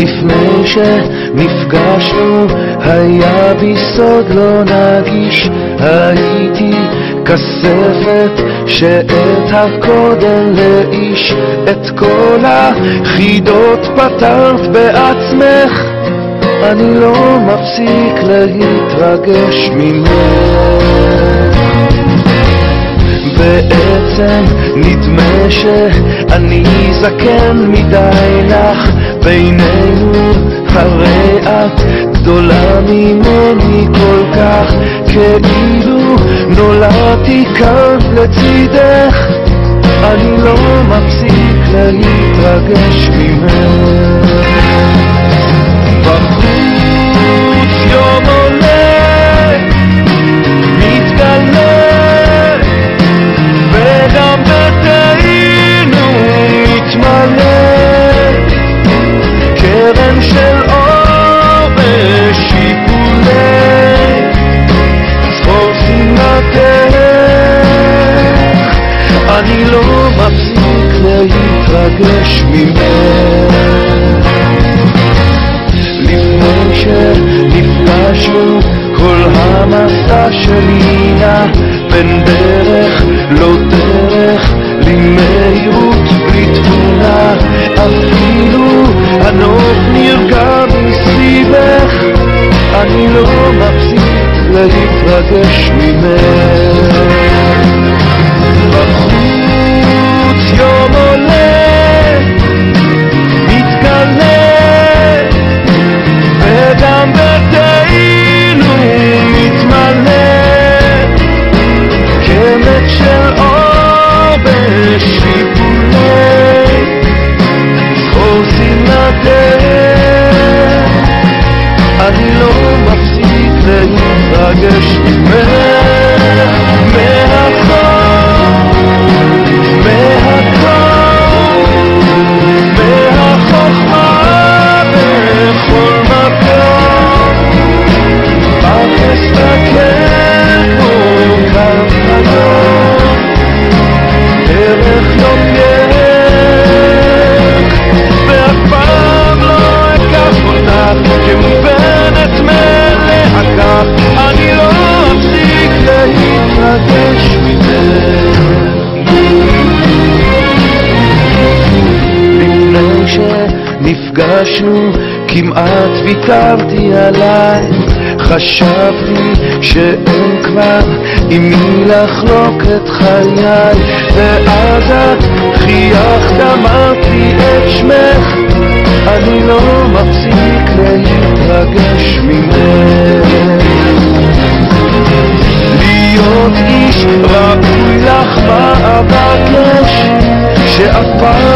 לפני שנפגשנו היה בי סוד לא נגיש, הייתי כספת שאת הקודם לאיש, את כל החידות פתרת בעצמך, אני לא מפסיק להתרגש ממך. בעצם נדמה שאני זקן מדי לך, בינינו הרי את גדולה ממני כל כך, כאילו נולדתי כאן לצידך, אני לא מפסיק להתרגש ממך. בחוץ יום עולה מתגלה, וגם ביתנו מתמלא, קרן של אור בשיפולי זכור שמחתך, אני לא מפסיק להתרגש ממך. לפני שנפגשנו כל המסע שלי נע בין דרך לא דרך, למהירות בלי תבונה, אפילו הנוף נרגע מסביבך, אני לא מפסיק להתרגש ממך. בחוץ יום עולה מתגלה, וגם ביתנו מתמלא, קמת של אור בשיפולי זכור שמחתך, אני לא מפסיק להתרגש ממך. מהחוכמה בכל מקום, רק אסתכל פה כאן היום, דרך יומך, ואף פעם לא אקח אותך כמובנת מאליה כך, אני לא אפסיק להתרגש ממך. לפני שנפגשנו כמעט ויתרתי עליי, חשבתי שאין כבר עם מי לחלוק את חיי, ואז את חייכת אמרתי את שמך, אני לא מפסיק להתרגש ממך. להיות איש ראוי לך מאבקש, שאף פעם